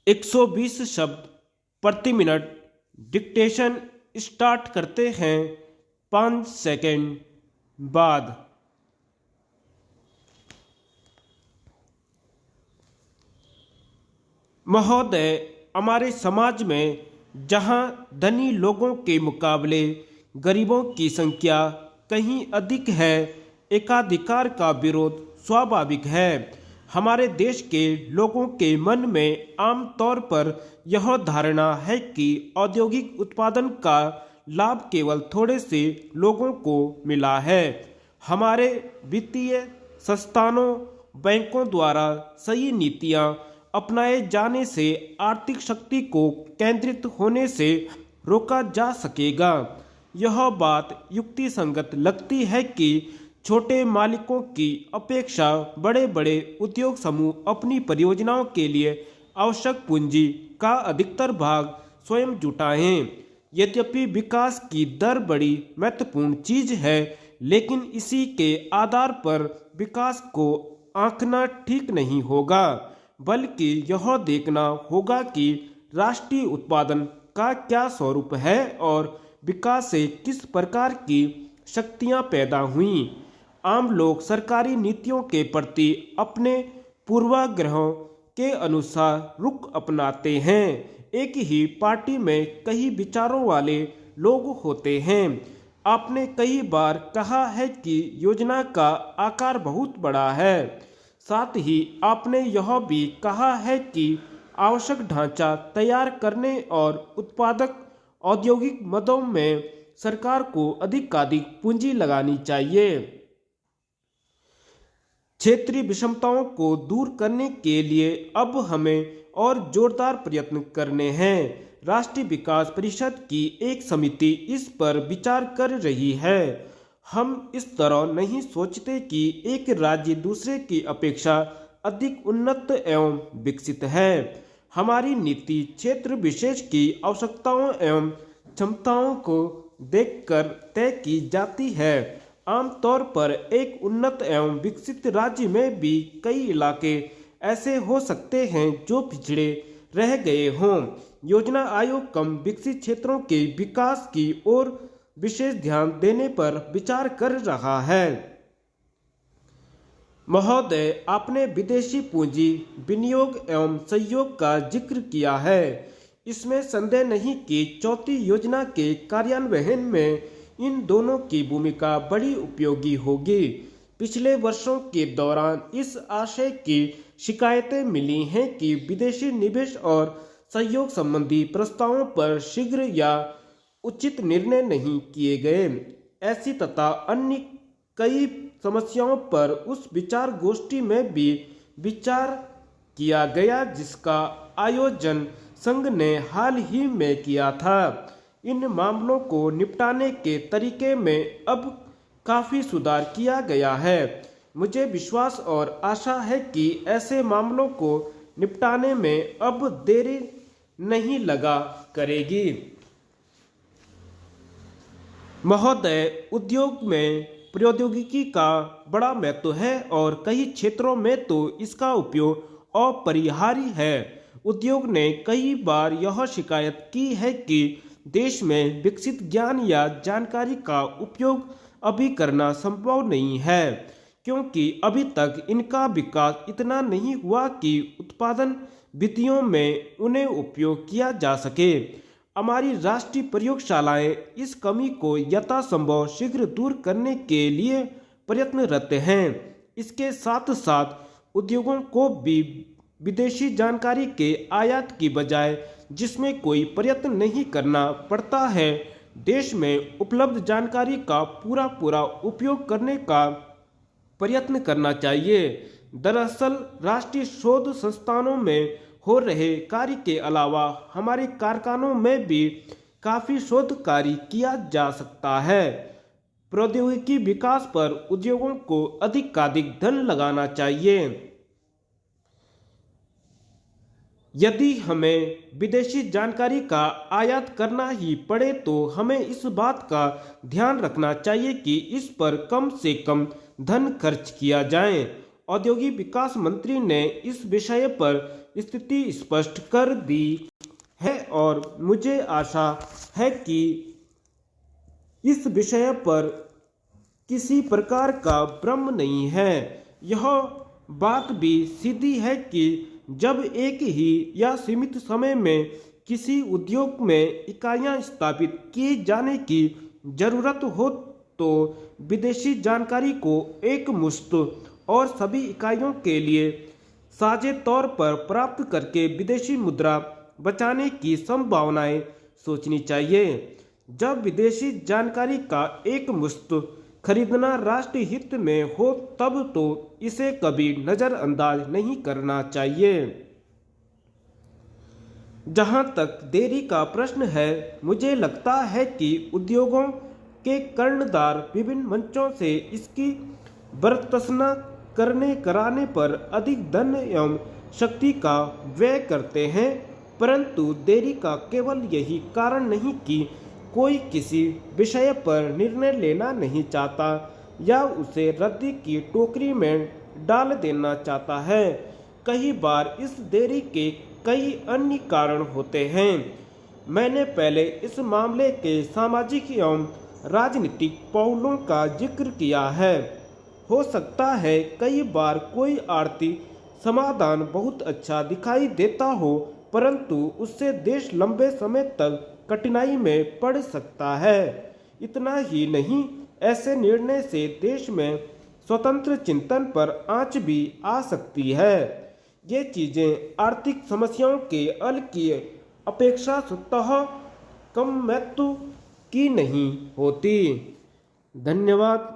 120 शब्द प्रति minute dictation start करते हैं 5 सेकंड बाद। महोदय, हमारे समाज में जहां धनी लोगों के मुकाबले गरीबों की संख्या कहीं अधिक है, एकाधिकार का विरोध स्वाभाविक है। हमारे देश के लोगों के मन में आम तौर पर यह धारणा है कि औद्योगिक उत्पादन का लाभ केवल थोड़े से लोगों को मिला है। हमारे वित्तीय संस्थानों, बैंकों द्वारा सही नीतियां अपनाए जाने से आर्थिक शक्ति को केंद्रित होने से रोका जा सकेगा। यह बात युक्तिसंगत लगती है कि छोटे मालिकों की अपेक्षा बड़े बड़े उद्योग समूह अपनी परियोजनाओं के लिए आवश्यक पूंजी का अधिकतर भाग स्वयं जुटाएं। यद्यपि विकास की दर बड़ी महत्वपूर्ण चीज है, लेकिन इसी के आधार पर विकास को आंकना ठीक नहीं होगा, बल्कि यह देखना होगा कि राष्ट्रीय उत्पादन का क्या स्वरूप है और विकास से किस प्रकार की शक्तियां पैदा हुईं। आम लोग सरकारी नीतियों के प्रति अपने पूर्वाग्रहों के अनुसार रुख अपनाते हैं। एक ही पार्टी में कई विचारों वाले लोग होते हैं। आपने कई बार कहा है कि योजना का आकार बहुत बड़ा है। साथ ही आपने यह भी कहा है कि आवश्यक ढांचा तैयार करने और उत्पादक औद्योगिक मदों में सरकार को अधिकाधिक पूंजी लगानी चाहिए। क्षेत्रीय विषमताओं को दूर करने के लिए अब हमें और जोरदार प्रयत्न करने हैं। राष्ट्रीय विकास परिषद की एक समिति इस पर विचार कर रही है। हम इस तरह नहीं सोचते कि एक राज्य दूसरे की अपेक्षा अधिक उन्नत एवं विकसित है। हमारी नीति क्षेत्र विशेष की आवश्यकताओं एवं क्षमताओं को देखकर तय की जाती है। आमतौर पर एक उन्नत एवं विकसित राज्य में भी कई इलाके ऐसे हो सकते हैं जो पिछड़े रह गए हों। योजना आयोग कम विकसित क्षेत्रों के विकास की ओर विशेष ध्यान देने पर विचार कर रहा है। महोदय, आपने विदेशी पूंजी विनियोग एवं सहयोग का जिक्र किया है। इसमें संदेह नहीं कि चौथी योजना के कार्यान्वयन में इन दोनों की भूमिका बड़ी उपयोगी होगी। पिछले वर्षों के दौरान इस आशय की शिकायतें मिली हैं कि विदेशी निवेश और सहयोग संबंधी प्रस्तावों पर शीघ्र या उचित निर्णय नहीं किए गए। ऐसी तथा अन्य कई समस्याओं पर उस विचार गोष्ठी में भी विचार किया गया जिसका आयोजन संघ ने हाल ही में किया था। इन मामलों को निपटाने के तरीके में अब काफी सुधार किया गया है। मुझे विश्वास और आशा है कि ऐसे मामलों को निपटाने में अब देरी नहीं लगा करेगी। महोदय, उद्योग में प्रौद्योगिकी का बड़ा महत्व है और कई क्षेत्रों में तो इसका उपयोग अपरिहार्य है। उद्योग ने कई बार यह शिकायत की है कि देश में विकसित ज्ञान या जानकारी का उपयोग अभी करना संभव नहीं है, क्योंकि अभी तक इनका विकास इतना नहीं हुआ कि उत्पादन विधियों में उन्हें उपयोग किया जा सके। हमारी राष्ट्रीय प्रयोगशालाएं इस कमी को यथासंभव शीघ्र दूर करने के लिए प्रयत्नरत हैं। इसके साथ साथ उद्योगों को भी विदेशी जानकारी के आयात की बजाय, जिसमें कोई प्रयत्न नहीं करना पड़ता है, देश में उपलब्ध जानकारी का पूरा उपयोग करने का प्रयत्न करना चाहिए। दरअसल राष्ट्रीय शोध संस्थानों में हो रहे कार्य के अलावा हमारे कारखानों में भी काफी शोध कार्य किया जा सकता है। प्रौद्योगिकी विकास पर उद्योगों को अधिकाधिक धन लगाना चाहिए। यदि हमें विदेशी जानकारी का आयात करना ही पड़े तो हमें इस बात का ध्यान रखना चाहिए कि इस पर कम से कम धन खर्च किया जाए। औद्योगिक विकास मंत्री ने इस विषय पर स्थिति स्पष्ट कर दी है और मुझे आशा है कि इस विषय पर किसी प्रकार का भ्रम नहीं है। यह बात भी सीधी है कि जब एक ही या सीमित समय में किसी उद्योग में इकाइयां स्थापित किए जाने की जरूरत हो तो विदेशी जानकारी को एक मुश्त और सभी इकाइयों के लिए साझे तौर पर प्राप्त करके विदेशी मुद्रा बचाने की संभावनाएं सोचनी चाहिए। जब विदेशी जानकारी का एक मुश्त खरीदना राष्ट्र हित में हो तब तो इसे कभी नजरअंदाज नहीं करना चाहिए। जहां तक देरी का प्रश्न है, मुझे लगता है कि उद्योगों के कर्णधार विभिन्न मंचों से इसकी बरतसना कराने पर अधिक धन एवं शक्ति का व्यय करते हैं, परंतु देरी का केवल यही कारण नहीं कि कोई किसी विषय पर निर्णय लेना नहीं चाहता या उसे रद्दी की टोकरी में डाल देना चाहता है। कई बार इस देरी के कई अन्य कारण होते हैं। मैंने पहले इस मामले के सामाजिक एवं राजनीतिक पहलुओं का जिक्र किया है। हो सकता है कई बार कोई आर्थिक समाधान बहुत अच्छा दिखाई देता हो, परंतु उससे देश लंबे समय तक कठिनाई में पड़ सकता है। इतना ही नहीं, ऐसे निर्णय से देश में स्वतंत्र चिंतन पर आंच भी आ सकती है। ये चीजें आर्थिक समस्याओं के हल की अपेक्षा स्वतः कम महत्व की नहीं होती। धन्यवाद।